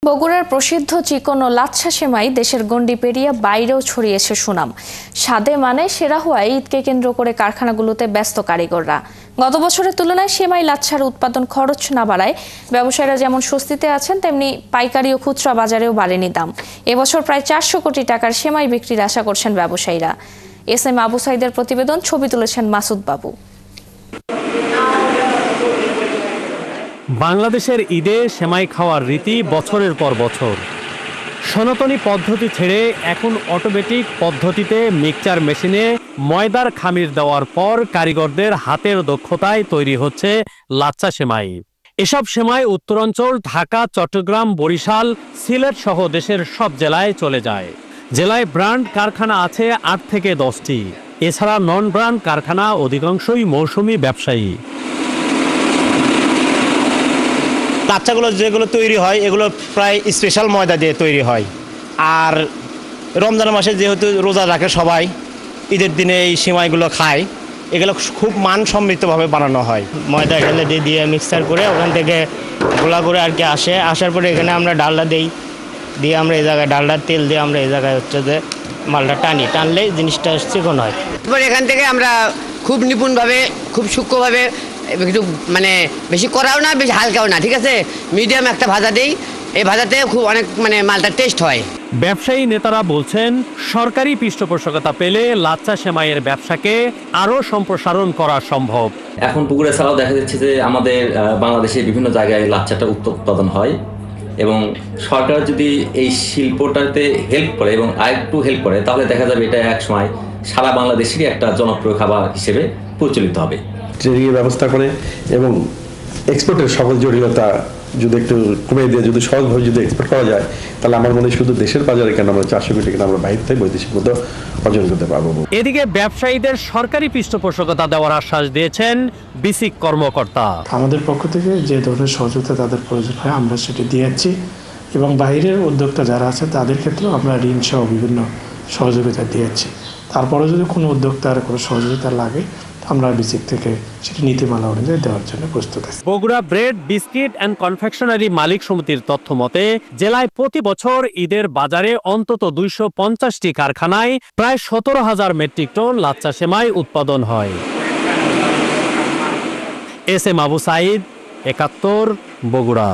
বগুড়ার প্রসিদ্ধ চিকন ও লাচ্ছা সেমাই দেশের গণ্ডি পেরিয়ে বাইরেও ছড়িয়েছে সুনাম। স্বাদে মানে সেরা হওয়ায় ঈদকে কেন্দ্র করে কারখানাগুলোতে ব্যস্ত কারিগররা। গত বছরের তুলনায় সেমাই লাচ্ছার উৎপাদন খরচ না বাড়ায় ব্যবসায়ীরা যেমন স্বস্তিতে আছেন, তেমনি পাইকারি ও খুচরা বাজারেও বাড়েনি দাম। এবছর প্রায় 400 কোটি টাকার সেমাই বিক্রির আশা করছেন ব্যবসায়ীরা। এস এম আবু সাইদের প্রতিবেদন, ছবি তুলেছেন মাসুদ বাবু। বাংলাদেশের ঈদে সেমাই খাওয়ার রীতি বছরের পর বছর। সনাতনী পদ্ধতি ছেড়ে এখন অটোমেটিক পদ্ধতিতে মিক্সচার মেশিনে ময়দার খামির দেওয়ার পর কারিগরদের হাতের দক্ষতায় তৈরি হচ্ছে লাচ্ছা সেমাই। এসব সেমাই উত্তরাঞ্চল ঢাকা, চট্টগ্রাম, বরিশাল, সিলেট সহ দেশের সব জেলায় চলে যায়। জেলায় ব্র্যান্ড কারখানা আছে 8 থেকে 10টি। এছাড়া নন ব্র্যান্ড কারখানা অধিকাংশই মৌসুমি ব্যবসায়ী। লাচ্ছাগুলো যেগুলো তৈরি হয় এগুলো প্রায় স্পেশাল ময়দা দিয়ে তৈরি হয়। আর রমজান মাসে যেহেতু রোজা রাখে সবাই, ঈদের দিনে এই সেমাইগুলো খায়, এগুলো খুব মান সমৃদ্ধভাবে বানানো হয়। ময়দা এখানে দিয়ে মিক্সার করে ওখান থেকে গোলা করে আর কি আসার পরে এখানে আমরা ডালডা দিয়ে আমরা এই জায়গায় ডালডার তেল দিয়ে আমরা এই জায়গায় হচ্ছে যে মালটা টানলে জিনিসটা চিকন হয়। এবার এখান থেকে আমরা খুব নিপুণভাবে, খুব সূক্ষ্মভাবে, একটু মানে বেশি করাও না, বেশি হালকাও না, ঠিক আছে, মিডিয়াম একটা ভাজা দেই। এই ভাজাতে খুব অনেক মালটা টেস্ট হয়। ব্যবসায়ী নেতারা বলছেন, সরকারি পৃষ্ঠপোষকতা পেলে লাচ্ছা সেমাইয়ের ব্যবসাকে আরও সম্প্রসারণ করা সম্ভব। এখন পুকুরে ছাড়াও দেখা যাচ্ছে যে আমাদের বাংলাদেশে বিভিন্ন জায়গায় লাচ্ছাটা উৎপাদন হয়, এবং সরকার যদি এই শিল্পটাতে হেল্প করে এবং আরেকটু হেল্প করে, তাহলে দেখা যাবে এটা এক সময় সারা বাংলাদেশেরই একটা জনপ্রিয় খাবার হিসেবে প্রচলিত হবে। ট্রেনিংয়ের ব্যবস্থা করে এবং এক্সপোর্টের সকল জটিলতা যদি একটু কমে দিয়ে যদি সহজভাবে যদি এক্সপোর্ট করা যায়, তাহলে আমার মনে হয় শুধু দেশের বাজারে কেন আমরা 400 কোটি টাকা আমরা বাইরে থেকে বৈদেশিক মতো অর্জন করতে পারবো। এদিকে ব্যবসায়ীদের সরকারি পৃষ্ঠপোষকতা দেওয়ার আশ্বাস দিয়েছেন বিসিক কর্মকর্তা। আমাদের পক্ষ থেকে যে ধরনের সহযোগিতা তাদের প্রয়োজন হয় আমরা সেটি দিয়েছি, এবং বাইরের উদ্যোক্তা যারা আছে তাদের ক্ষেত্রেও আমরা ঋণ সহ বিভিন্ন সহযোগিতা দিয়েছি। তারপরে যদি কোনো উদ্যোক্তার কোনো সহযোগিতা লাগে, আমরা বিসিক থেকে সেটি নীতিমালা অনুযায়ী দেওয়ার জন্য প্রস্তুত আছি। Bogura bread, biscuit and confectionery মালিক সমিতির তথ্য মতে, জেলায় প্রতি বছর ঈদের বাজারে অন্তত 250টি কারখানায় প্রায় 17,000 মেট্রিক টন লাচ্ছা সেমাই উৎপাদন হয়। S M Abu Sayeed, 71, Bogura.